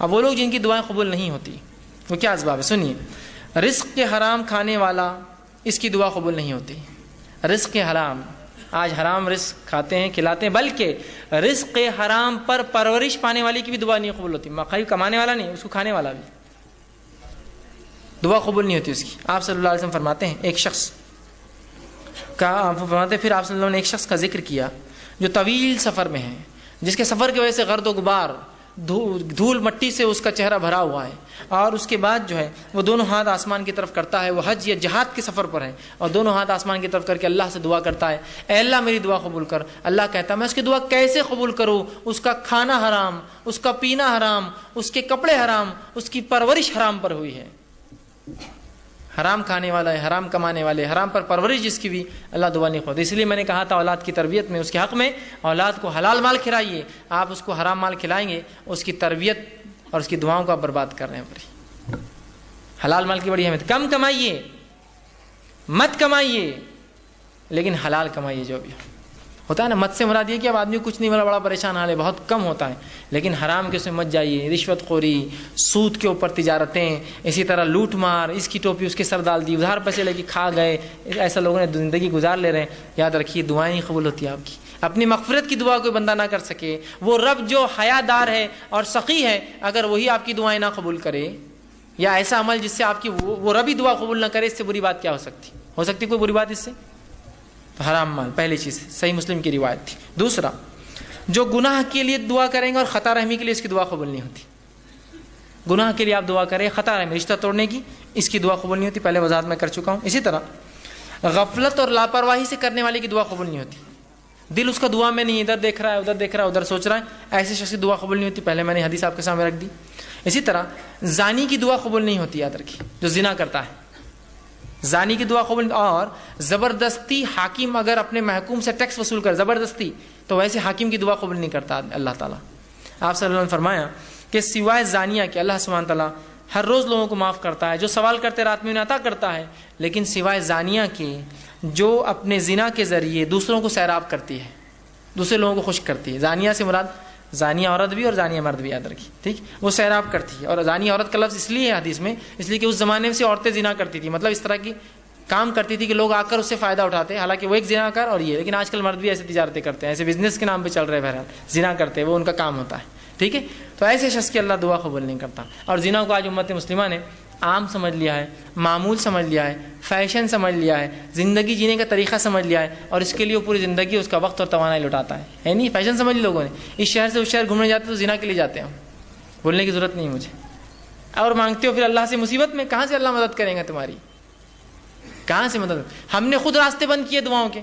اب وہ لوگ جن کی دعائیں قبول نہیں ہوتی وہ کیا اسباب ہے؟ سنیے، رزق کے حرام کھانے والا، اس کی دعا قبول نہیں ہوتی۔ رزق حرام، آج حرام رزق کھاتے ہیں کھلاتے ہیں، بلکہ رزق حرام پر پرورش پانے والی کی بھی دعا نہیں قبول ہوتی۔ مقائی کمانے والا نہیں، اس کو کھانے والا بھی دعا قبول نہیں ہوتی اس کی۔ آپ صلی اللہ علیہ وسلم فرماتے ہیں ایک شخص کا، پھر آپ صلی اللہ علیہ وسلم نے ایک شخص کا ذکر کیا جو طویل سفر میں ہے، جس کے سفر کی وجہ سے گرد و غبار، دھول مٹی سے اس کا چہرہ بھرا ہوا ہے، اور اس کے بعد جو ہے وہ دونوں ہاتھ آسمان کی طرف کرتا ہے، وہ حج یا جہاد کے سفر پر ہے، اور دونوں ہاتھ آسمان کی طرف کر کے اللہ سے دعا کرتا ہے، اے اللہ میری دعا قبول کر۔ اللہ کہتا ہے میں اس کی دعا کیسے قبول کروں؟ اس کا کھانا حرام، اس کا پینا حرام، اس کے کپڑے حرام، اس کی پرورش حرام پر ہوئی ہے۔ حرام کھانے والا ہے، حرام کمانے والے، حرام پر پرورش جس کی بھی اللہ دعا نہیں خود۔ اس لیے میں نے کہا تھا اولاد کی تربیت میں، اس کے حق میں اولاد کو حلال مال کھلائیے۔ آپ اس کو حرام مال کھلائیں گے، اس کی تربیت اور اس کی دعاؤں کو آپ برباد کر رہے ہیں۔ بڑی حلال مال کی بڑی اہمیت، کم کمائیے، مت کمائیے، لیکن حلال کمائیے۔ جو بھی ہوتا ہے نا، مت سے مراد یہ کہ اب آدمی کچھ نہیں والا بڑا پریشان حال ہے، بہت کم ہوتا ہے، لیکن حرام کے اس میں مت جائیے۔ رشوت خوری، سود کے اوپر تجارتیں، اسی طرح لوٹ مار، اس کی ٹوپی اس کے سر ڈال دی، ادھار پیسے لے کے کھا گئے، ایسا لوگوں نے زندگی گزار لے رہے ہیں۔ یاد رکھیے دعائیں نہیں قبول ہوتی آپ کی۔ اپنی مغفرت کی دعا کوئی بندہ نہ کر سکے، وہ رب جو حیا دار ہے اور سخی ہے، اگر وہی آپ کی دعائیں نہ قبول کرے، یا ایسا عمل جس سے آپ کی وہ رب ہی دعا قبول نہ کرے، اس سے بری بات کیا ہو سکتی کوئی بری بات اس سے؟ تو حرام مال پہلی چیز، صحیح مسلم کی روایت تھی۔ دوسرا، جو گناہ کے لیے دعا کریں گے اور خطا رحمی کے لیے، اس کی دعا قبول نہیں ہوتی۔ گناہ کے لیے آپ دعا کریں، خطا رحمی رشتہ توڑنے کی، اس کی دعا قبول نہیں ہوتی، پہلے وضاحت میں کر چکا ہوں۔ اسی طرح غفلت اور لاپرواہی سے کرنے والے کی دعا قبول نہیں ہوتی۔ دل اس کا دعا میں نہیں، ادھر دیکھ رہا ہے، ادھر دیکھ رہا ہے، ادھر سوچ رہا ہے، ایسے شخص کی دعا قبول نہیں ہوتی، پہلے میں نے حدیث آپ کے سامنے رکھ دی۔ اسی طرح زانی کی دعا قبول نہیں ہوتی، یاد رکھیے، جو زنا کرتا ہے زانی کی دعا قبول۔ اور زبردستی حاکم اگر اپنے محکوم سے ٹیکس وصول کر زبردستی، تو ویسے حاکم کی دعا قبول نہیں کرتا اللہ تعالیٰ۔ آپ صلی اللہ علیہ وسلم نے فرمایا کہ سوائے زانیہ کے اللہ سبحانہ تعالیٰ ہر روز لوگوں کو معاف کرتا ہے، جو سوال کرتے رات میں انہیں عطا کرتا ہے، لیکن سوائے زانیہ کے جو اپنے زنا کے ذریعے دوسروں کو سیراب کرتی ہے، دوسرے لوگوں کو خوش کرتی ہے۔ زانیہ سے مراد زانیہ عورت بھی اور زانیہ مرد بھی، یاد رکھیے، ٹھیک؟ وہ سیراب کرتی ہے، اور زانیہ عورت کا لفظ اس لیے ہے حدیث میں، اس لیے کہ اس زمانے میں سے عورتیں زنا کرتی تھی، مطلب اس طرح کی کام کرتی تھی کہ لوگ آ کر اس سے فائدہ اٹھاتے، حالانکہ وہ ایک زنا کر اور یہ، لیکن آج کل مرد بھی ایسے تجارتیں کرتے ہیں، ایسے بزنس کے نام پہ چل رہے ہیں، بہرحال زنا کرتے ہیں، وہ ان کا کام ہوتا ہے، ٹھیک ہے؟ تو ایسے شخص کی اللہ دعا قبول نہیں کرتا۔ اور زنا کو آج امت مسلمہ نے عام سمجھ لیا ہے، معمول سمجھ لیا ہے، فیشن سمجھ لیا ہے، زندگی جینے کا طریقہ سمجھ لیا ہے، اور اس کے لیے وہ پوری زندگی اس کا وقت اور توانائی لٹاتا ہے نہیں؟ فیشن سمجھ لی لوگوں نے، اس شہر سے اس شہر گھومنے جاتے تو زنا کے لیے جاتے ہیں، بولنے کی ضرورت نہیں مجھے، اور مانگتے ہو پھر اللہ سے مصیبت میں، کہاں سے اللہ مدد کریں گا تمہاری؟ کہاں سے مدد؟ ہم نے خود راستے بند کیے دعاؤں کے،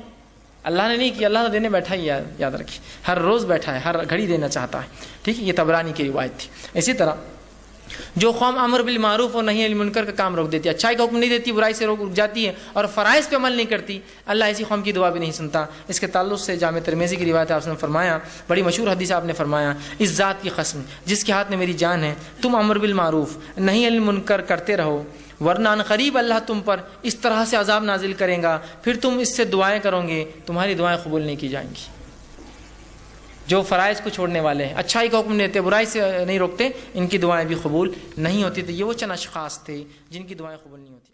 اللہ نے نہیں کیا، اللہ تو دینے بیٹھا ہی، یاد رکھیے، ہر روز بیٹھا ہے، ہر گھڑی دینا چاہتا ہے، ٹھیک ہے؟ یہ طبرانی کی روایت تھی۔ اسی طرح جو قوم امر بالمعروف اور نہی عن المنکر کا کام روک دیتی ہے، اچھائی کا حکم نہیں دیتی، برائی سے روک جاتی ہے، اور فرائض پہ عمل نہیں کرتی، اللہ ایسی قوم کی دعا بھی نہیں سنتا۔ اس کے تعلق سے جامع ترمذی کی روایت ہے، آپ نے فرمایا، بڑی مشہور حدیث آپ نے فرمایا، اس ذات کی قسم جس کے ہاتھ میں میری جان ہے، تم امر بالمعروف نہی عن المنکر کرتے رہو، ورنہ ان قریب اللہ تم پر اس طرح سے عذاب نازل کریں گا، پھر تم اس سے دعائیں کرو گے، تمہاری دعائیں قبول نہیں کی جائیں گی۔ جو فرائض کو چھوڑنے والے ہیں، اچھائی کا حکم نہیں دیتے، برائی سے نہیں روکتے، ان کی دعائیں بھی قبول نہیں ہوتی۔ تو یہ وہ چند اشخاص تھے جن کی دعائیں قبول نہیں ہوتی۔